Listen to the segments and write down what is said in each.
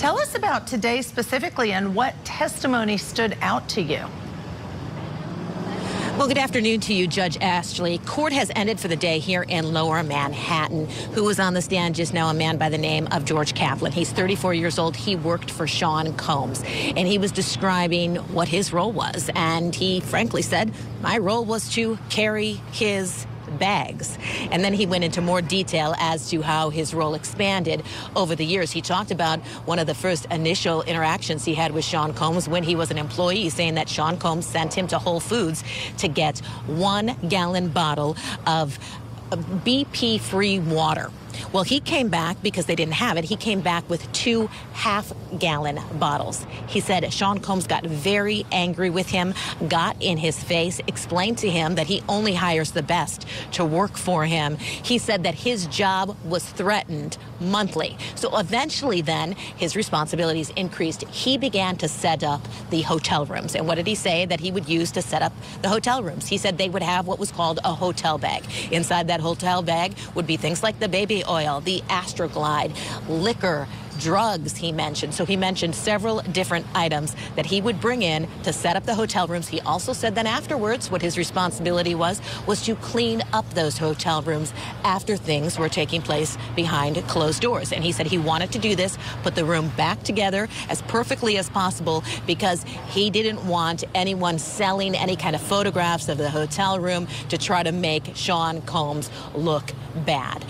Tell us about today specifically and what testimony stood out to you. Well, good afternoon to you, Judge Ashley. Court has ended for the day here in Lower Manhattan. Who was on the stand just now? A man by the name of George Kaplan. He's 34 years old. He worked for Sean Combs, and he was describing what his role was. And he frankly said, my role was to carry his bags. And then he went into more detail as to how his role expanded over the years. He talked about one of the first initial interactions he had with Sean Combs when he was an employee, saying that Sean Combs sent him to Whole Foods to get 1 gallon bottle of BP-free water. Well, he came back because they didn't have it. He came back with 2 half-gallon bottles. He said Sean Combs got very angry with him, got in his face, explained to him that he only hires the best to work for him. He said that his job was threatened monthly. So eventually then his responsibilities increased. He began to set up the hotel rooms. And what did he say that he would use to set up the hotel rooms? He said they would have what was called a hotel bag. Inside that hotel bag would be things like the baby oil, the Astroglide, liquor, drugs, he mentioned. So he mentioned several different items that he would bring in to set up the hotel rooms. He also said then afterwards what his responsibility was to clean up those hotel rooms after things were taking place behind closed doors. And he said he wanted to do this, put the room back together as perfectly as possible, because he didn't want anyone selling any kind of photographs of the hotel room to try to make Sean Combs look bad.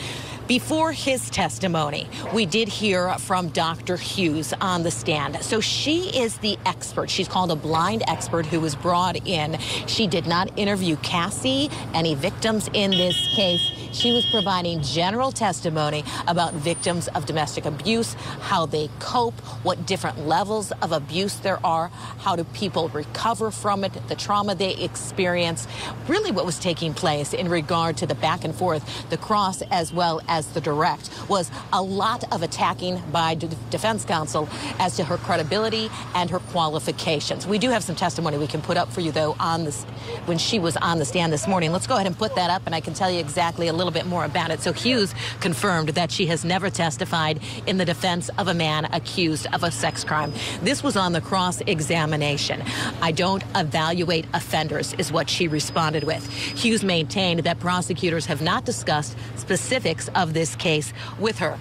Before his testimony, we did hear from Dr. Hughes on the stand. So she is the expert. She's called a blind expert who was brought in. She did not interview Cassie, any victims in this case. She was providing general testimony about victims of domestic abuse, how they cope, what different levels of abuse there are, how do people recover from it, the trauma they experience, really what was taking place in regard to the back and forth, the cross as well as the direct. Was a lot of attacking by defense counsel as to her credibility and her qualifications. We do have some testimony we can put up for you, though, on this when she was on the stand this morning. Let's go ahead and put that up, and I can tell you exactly a little bit more about it. So Hughes confirmed that she has never testified in the defense of a man accused of a sex crime. This was on the cross-examination. I don't evaluate offenders, is what she responded with. Hughes maintained that prosecutors have not discussed specifics of this case with her.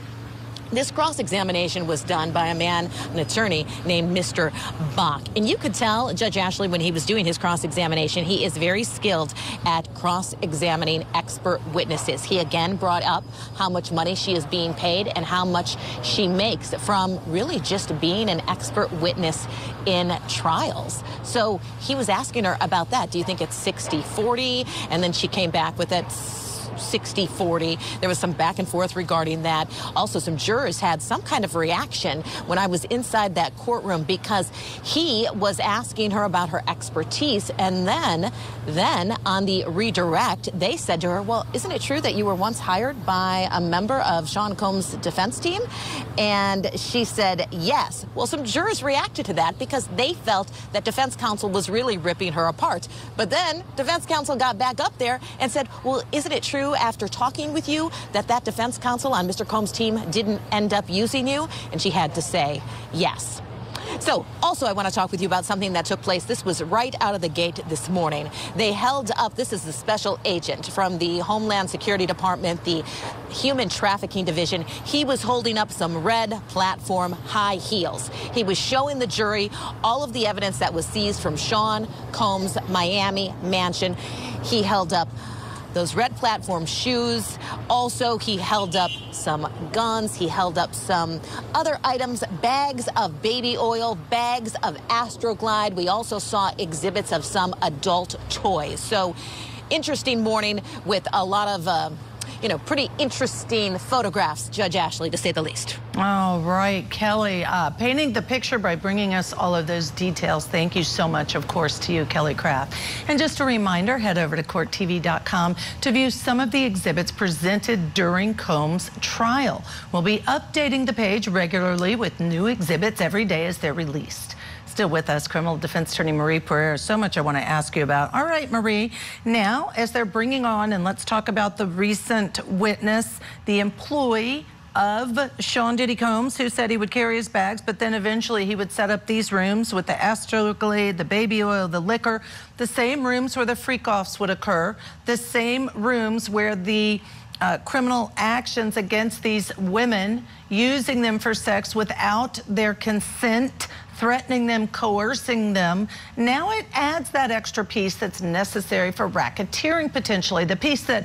This cross-examination was done by a man, an attorney named Mr. Bach. And you could tell, Judge Ashley, when he was doing his cross-examination, he is very skilled at cross-examining expert witnesses. He again brought up how much money she is being paid and how much she makes from really just being an expert witness in trials. So he was asking her about that. Do you think it's 60-40? And then she came back with it. 60-40. There was some back and forth regarding that. Also, some jurors had some kind of reaction when I was inside that courtroom, because he was asking her about her expertise, and then on the redirect, they said to her, well, isn't it true that you were once hired by a member of Sean Combs' defense team? And she said, yes. Well, some jurors reacted to that because they felt that defense counsel was really ripping her apart. But then defense counsel got back up there and said, well, isn't it true after talking with you that defense counsel on Mr. Combs' team didn't end up using you? And she had to say yes. So also I want to talk with you about something that took place. This was right out of the gate this morning. They held up, this is the special agent from the Homeland Security Department, the Human Trafficking Division. He was holding up some red platform high heels. He was showing the jury all of the evidence that was seized from Sean Combs' Miami mansion. He held up those red platform shoes. Also, he held up some guns. He held up some other items, bags of baby oil, bags of Astroglide. We also saw exhibits of some adult toys. So, interesting morning with a lot of pretty interesting photographs, Judge Ashley, to say the least. All right, Kelly, painting the picture by bringing us all of those details. Thank you so much, of course, to you, Kelly Craft. And just a reminder, head over to courttv.com to view some of the exhibits presented during Combs' trial. We'll be updating the page regularly with new exhibits every day as they're released. Still with us, criminal defense attorney Marie Pereira. So much I want to ask you about. All right, Marie, now as they're bringing on, and let's talk about the recent witness, the employee of Sean Diddy Combs, who said he would carry his bags, but then eventually he would set up these rooms with the Astroglide, the baby oil, the liquor, the same rooms where the freak-offs would occur, the same rooms where the criminal actions against these women, using them for sex without their consent, threatening them, coercing them. Now it adds that extra piece that's necessary for racketeering, potentially, the piece that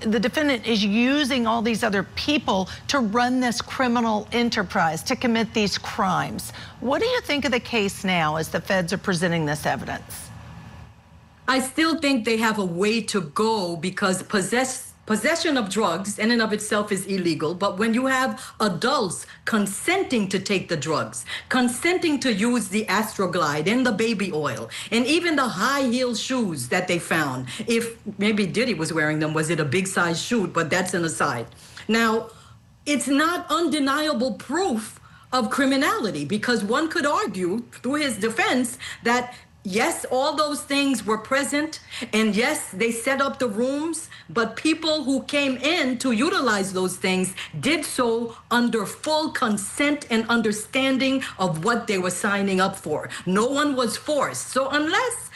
the defendant is using all these other people to run this criminal enterprise, to commit these crimes. What do you think of the case now as the feds are presenting this evidence? I still think they have a way to go, because possession of drugs in and of itself is illegal, but when you have adults consenting to take the drugs, consenting to use the Astroglide and the baby oil, and even the high heel shoes that they found, if maybe Diddy was wearing them, was it a big size shoe? But that's an aside. Now, it's not undeniable proof of criminality, because one could argue through his defense that yes, all those things were present, and yes, they set up the rooms, but people who came in to utilize those things did so under full consent and understanding of what they were signing up for. No one was forced. So unless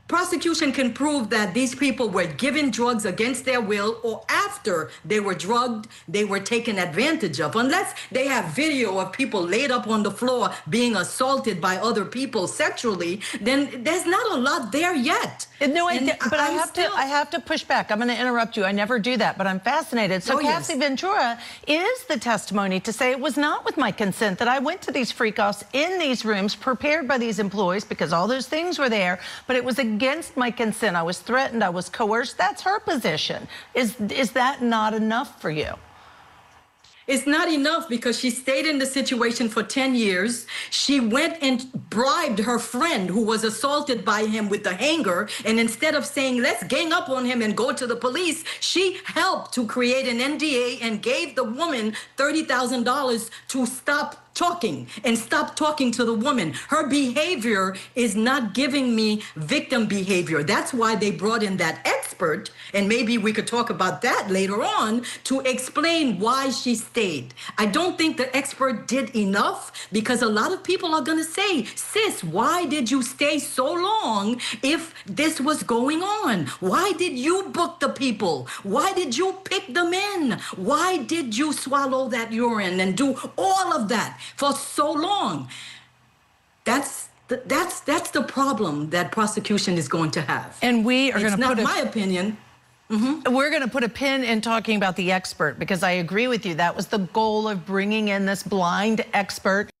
prosecution can prove that these people were given drugs against their will, or after they were drugged, they were taken advantage of, unless they have video of people laid up on the floor being assaulted by other people sexually, then there's not a lot there yet. No, but I have to push back. I'm going to interrupt you. I never do that, but I'm fascinated. So Cassie Ventura is the testimony to say it was not with my consent that I went to these freak-offs in these rooms prepared by these employees, because all those things were there, but it was against my consent. I was threatened. I was coerced. That's her position. Is that not enough for you? It's not enough, because she stayed in the situation for 10 years. She went and bribed her friend who was assaulted by him with the hanger. And instead of saying, let's gang up on him and go to the police, she helped to create an NDA and gave the woman $30,000 to stop talking and stop talking to the woman. Her behavior is not giving me victim behavior. That's why they brought in that expert, and maybe we could talk about that later on, to explain why she stayed. I don't think the expert did enough, because a lot of people are going to say, sis, why did you stay so long if this was going on? Why did you book the people? Why did you pick them in? Why did you swallow that urine and do all of that for so long? That's the problem that prosecution is going to have. And we are going to put It's not my opinion. We're going to put a pin in talking about the expert, because I agree with you. That was the goal of bringing in this blind expert.